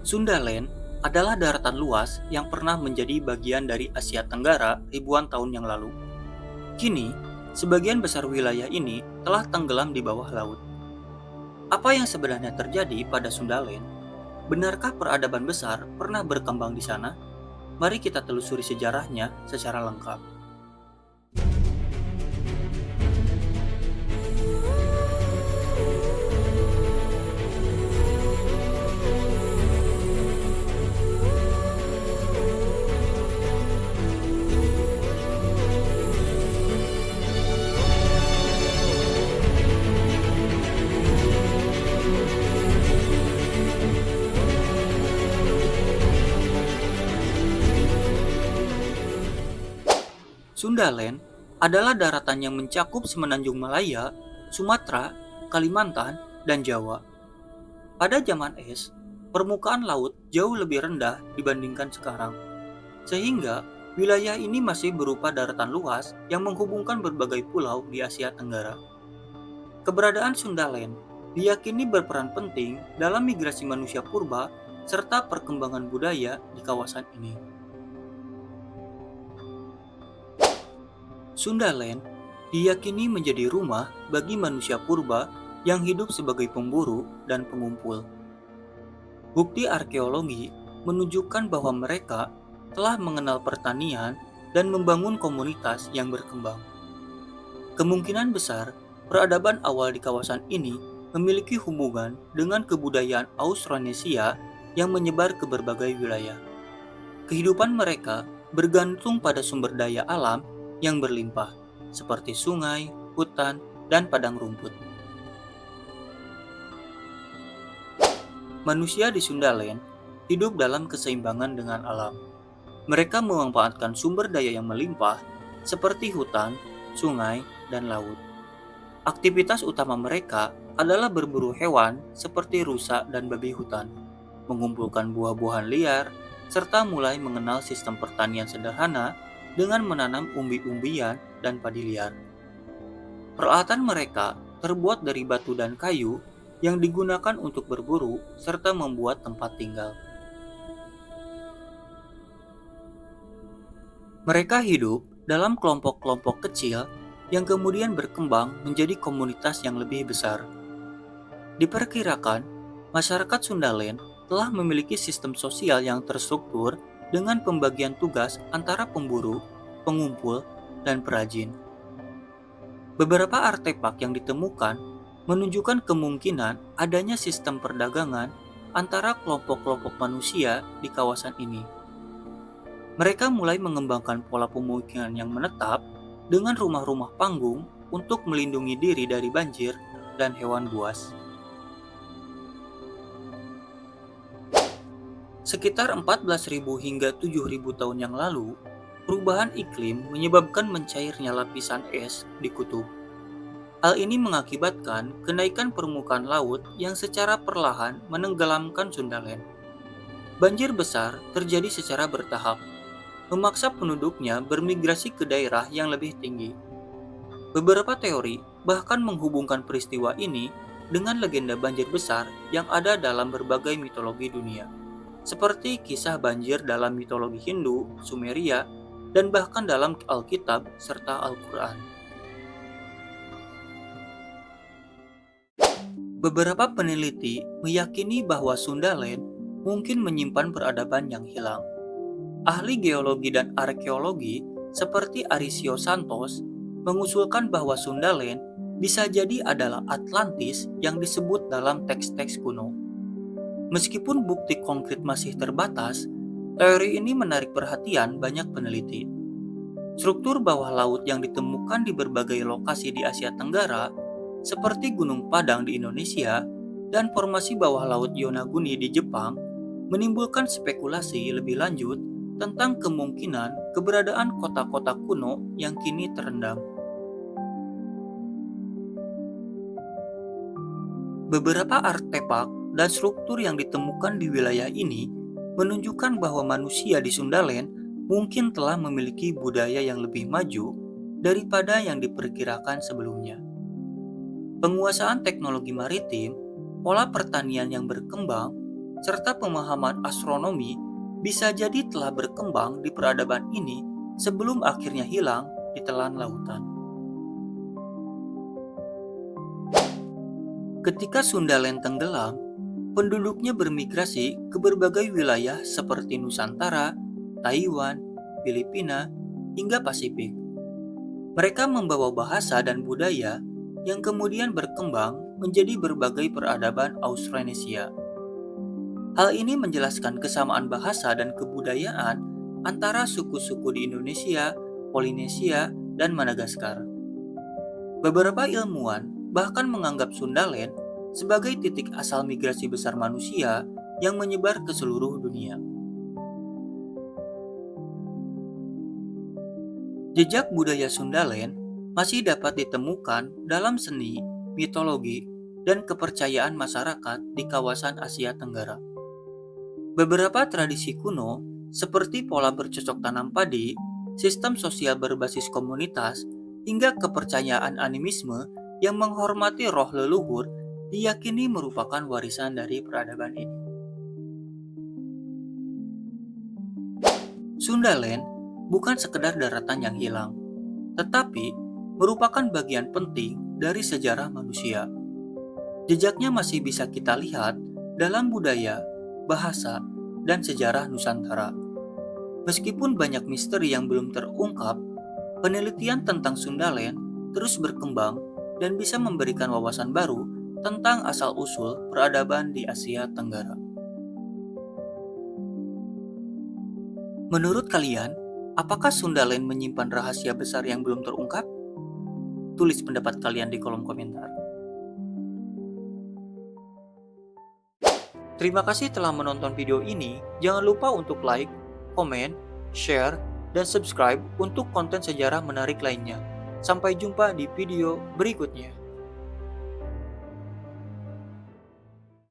Sundaland adalah daratan luas yang pernah menjadi bagian dari Asia Tenggara ribuan tahun yang lalu. Kini, sebagian besar wilayah ini telah tenggelam di bawah laut. Apa yang sebenarnya terjadi pada Sundaland? Benarkah peradaban besar pernah berkembang di sana? Mari kita telusuri sejarahnya secara lengkap. Sundaland adalah daratan yang mencakup semenanjung Malaya, Sumatera, Kalimantan, dan Jawa. Pada zaman es, permukaan laut jauh lebih rendah dibandingkan sekarang, sehingga wilayah ini masih berupa daratan luas yang menghubungkan berbagai pulau di Asia Tenggara. Keberadaan Sundaland diyakini berperan penting dalam migrasi manusia purba serta perkembangan budaya di kawasan ini. Sundaland diyakini menjadi rumah bagi manusia purba yang hidup sebagai pemburu dan pengumpul. Bukti arkeologi menunjukkan bahwa mereka telah mengenal pertanian dan membangun komunitas yang berkembang. Kemungkinan besar, peradaban awal di kawasan ini memiliki hubungan dengan kebudayaan Austronesia yang menyebar ke berbagai wilayah. Kehidupan mereka bergantung pada sumber daya alam yang berlimpah, seperti sungai, hutan, dan padang rumput. Manusia di Sundaland hidup dalam keseimbangan dengan alam. Mereka memanfaatkan sumber daya yang melimpah, seperti hutan, sungai, dan laut. Aktivitas utama mereka adalah berburu hewan seperti rusa dan babi hutan, mengumpulkan buah-buahan liar, serta mulai mengenal sistem pertanian sederhana dengan menanam umbi-umbian dan padi liar. Peralatan mereka terbuat dari batu dan kayu yang digunakan untuk berburu serta membuat tempat tinggal. Mereka hidup dalam kelompok-kelompok kecil yang kemudian berkembang menjadi komunitas yang lebih besar. Diperkirakan, masyarakat Sundaland telah memiliki sistem sosial yang terstruktur dengan pembagian tugas antara pemburu, pengumpul, dan perajin. Beberapa artefak yang ditemukan menunjukkan kemungkinan adanya sistem perdagangan antara kelompok-kelompok manusia di kawasan ini. Mereka mulai mengembangkan pola pemukiman yang menetap dengan rumah-rumah panggung untuk melindungi diri dari banjir dan hewan buas. Sekitar 14.000 hingga 7.000 tahun yang lalu, perubahan iklim menyebabkan mencairnya lapisan es di kutub. Hal ini mengakibatkan kenaikan permukaan laut yang secara perlahan menenggelamkan Sundaland. Banjir besar terjadi secara bertahap, memaksa penduduknya bermigrasi ke daerah yang lebih tinggi. Beberapa teori bahkan menghubungkan peristiwa ini dengan legenda banjir besar yang ada dalam berbagai mitologi dunia, seperti kisah banjir dalam mitologi Hindu, Sumeria, dan bahkan dalam Alkitab serta Al-Quran. Beberapa peneliti meyakini bahwa Sundaland mungkin menyimpan peradaban yang hilang. Ahli geologi dan arkeologi seperti Arisio Santos mengusulkan bahwa Sundaland bisa jadi adalah Atlantis yang disebut dalam teks-teks kuno. Meskipun bukti konkret masih terbatas, teori ini menarik perhatian banyak peneliti. Struktur bawah laut yang ditemukan di berbagai lokasi di Asia Tenggara, seperti Gunung Padang di Indonesia dan formasi bawah laut Yonaguni di Jepang, menimbulkan spekulasi lebih lanjut tentang kemungkinan keberadaan kota-kota kuno yang kini terendam. Beberapa artefak dan struktur yang ditemukan di wilayah ini menunjukkan bahwa manusia di Sundaland mungkin telah memiliki budaya yang lebih maju daripada yang diperkirakan sebelumnya. Penguasaan teknologi maritim, pola pertanian yang berkembang, serta pemahaman astronomi bisa jadi telah berkembang di peradaban ini sebelum akhirnya hilang di telan lautan. Ketika Sundaland tenggelam, penduduknya bermigrasi ke berbagai wilayah seperti Nusantara, Taiwan, Filipina, hingga Pasifik. Mereka membawa bahasa dan budaya yang kemudian berkembang menjadi berbagai peradaban Austronesia. Hal ini menjelaskan kesamaan bahasa dan kebudayaan antara suku-suku di Indonesia, Polinesia, dan Madagaskar. Beberapa ilmuwan bahkan menganggap Sundaland sebagai titik asal migrasi besar manusia yang menyebar ke seluruh dunia. Jejak budaya Sundaland masih dapat ditemukan dalam seni, mitologi, dan kepercayaan masyarakat di kawasan Asia Tenggara. Beberapa tradisi kuno, seperti pola bercocok tanam padi, sistem sosial berbasis komunitas, hingga kepercayaan animisme yang menghormati roh leluhur, diyakini merupakan warisan dari peradaban ini. Sundaland bukan sekedar daratan yang hilang, tetapi merupakan bagian penting dari sejarah manusia. Jejaknya masih bisa kita lihat dalam budaya, bahasa, dan sejarah Nusantara. Meskipun banyak misteri yang belum terungkap, penelitian tentang Sundaland terus berkembang dan bisa memberikan wawasan baru tentang asal-usul peradaban di Asia Tenggara. Menurut kalian, apakah Sundaland menyimpan rahasia besar yang belum terungkap? Tulis pendapat kalian di kolom komentar. Terima kasih telah menonton video ini. Jangan lupa untuk like, komen, share, dan subscribe untuk konten sejarah menarik lainnya. Sampai jumpa di video berikutnya.